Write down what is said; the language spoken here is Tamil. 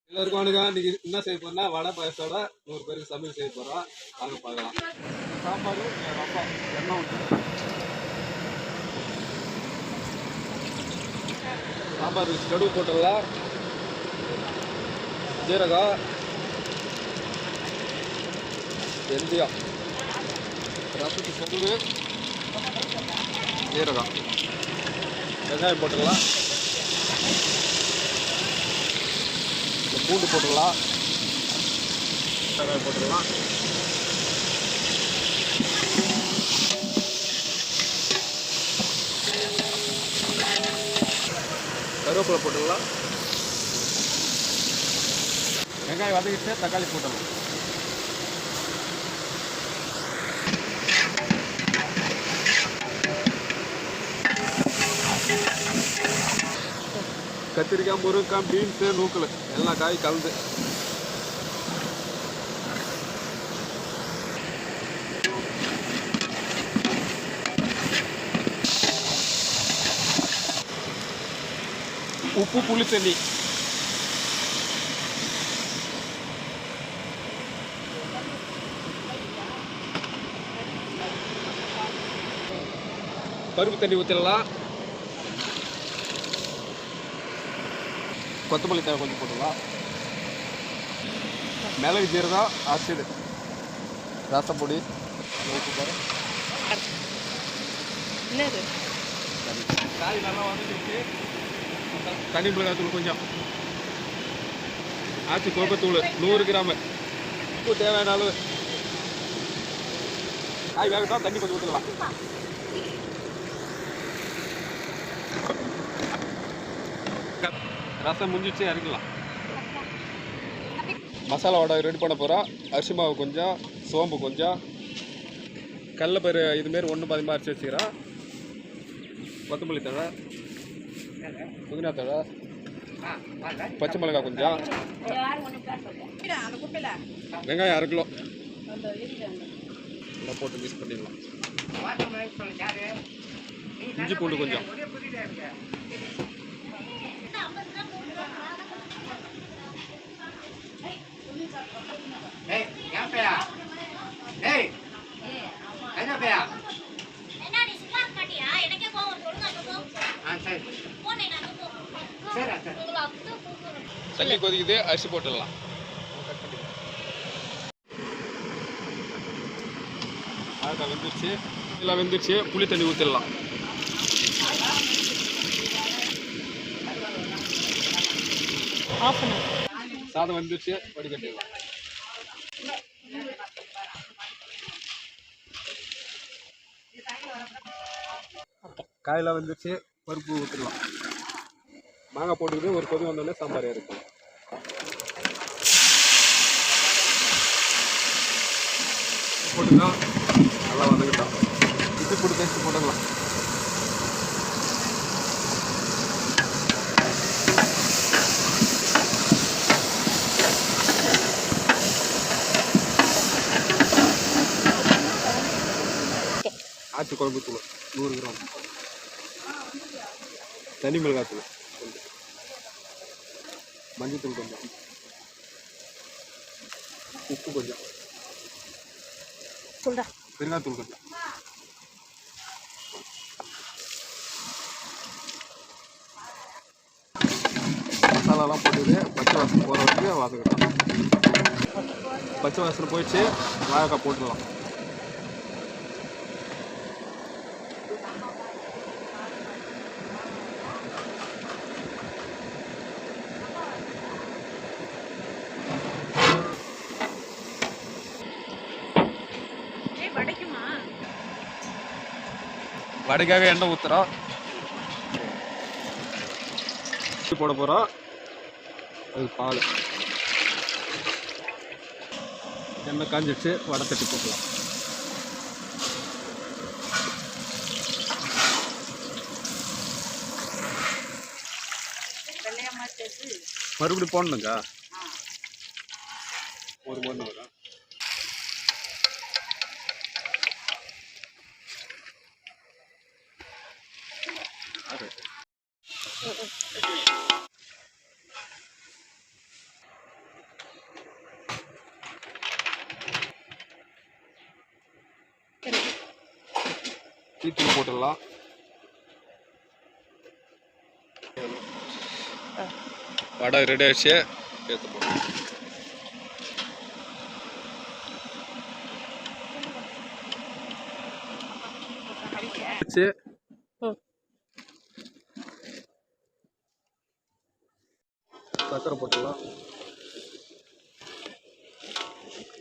எல்லாருக்கும் வணக்கம். இன்னைக்கு என்ன செய்ய போறோம்னா வடை பாயசத்தோட 100 பேருக்கு சமையல் செய்ய போறோம். வாங்க பார்க்கலாம். சாம்பார், ரசம், எண்ணெய் ஊற்றி சாம்பார் கடுகு போட்டுடலாம். ஜீரகம், வெந்தயம், ரசத்துக்கு கடுகு, ஜீரகம், வெங்காயம் போட்டுடலாம். பூண்டு போட்டுடலாம். வெங்காயம் போட்டுடலாம். கருவேப்பிலை போட்டுடலாம். வெங்காயம் வதக்கிட்டு தக்காளி போட்டுடலாம். கத்திரிக்காய், முருங்கைக்காய், பீன்ஸு, நூக்கல் எல்லா காயும் கலந்து உப்பு, புளி தண்ணி, பருப்பு தண்ணி ஊற்றிடலாம். கொத்தமல்லி தேவை கொஞ்சம் போட்டுடலாம். மிளகு, ஜீரகம், அரிசி, ரசப்பொடி, காய் நல்லா வந்துட்டு தனி மிளகாத்தூள் கொஞ்சம், ஆச்சி கோப்பத்தூள் 100 கிராமு, உப்பு தேவையான அளவு. காய் வேகட்டும், தண்ணி கொஞ்சம் ஊற்றலாம். ரசம் முடிஞ்சிச்சு, இறக்கலாம். மசாலா வடை ரெடி பண்ண போகிறோம். அரிசி மாவு கொஞ்சம், சோம்பு கொஞ்சம், கடலப்பயிறு இதுமாரி 1 பாதிமா அரிசி வச்சுக்கிறோம். கொத்தமல்லி தழை, புதினா தழை, பச்சை மிளகாய் கொஞ்சம், வெங்காயம் 1/2 கிலோ எல்லாம் போட்டு மிக்ஸ் பண்ணிடலாம். இஞ்சி பூண்டு கொஞ்சம், தண்ணி கொதிக்குது, அரிசி போட்டுடலாம். அதுதான் வெந்துருச்சு, எல்லாம் வெந்துருச்சு. புளி தண்ணி ஊற்றிடலாம். சாதம் வந்துருச்சு, வடிகட்டிடலாம். காயெல்லாம் வந்துருச்சு, பருப்பு ஊற்றிடலாம். மாங்காய் போட்டுக்கிட்டு ஒரு கொதி வந்தோடனே சாம்பார் இருக்கும். போட்டுக்கலாம், நல்லா வந்துக்கிட்டோம். இட்லி போட்டு பேஸ்ட் போட்டுக்கலாம். ஆச்சி குழம்பு தூள் 100 கிராம், தனி மிளகாத்தூள் கொஞ்சம், மஞ்சத்தூள் கொஞ்சம், உப்பு கொஞ்சம், பெருங்காயத்தூள் கொஞ்சம், மசாலாலாம் போட்டுது. பச்சை வாசனை போகிற வரைக்கும் வதக்கட்டும். பச்சை வாசனை போயிடுச்சு, வாழைக்காய் போட்டுடலாம். வடைக்காக எண்ணெய் ஊற்றுறோம், போட போகிறோம். அது பால், எண்ணெய் காஞ்சிடுச்சு, வடை தட்டி போட்டலாம். மறுபடியும் போடணுங்க, ஒரு மணி வரும். டீ போட்டுடலாம். வடை ரெடி ஆயிடுச்சு, எடுத்து போடலாம். சக்கரை போட்டுடலாம்.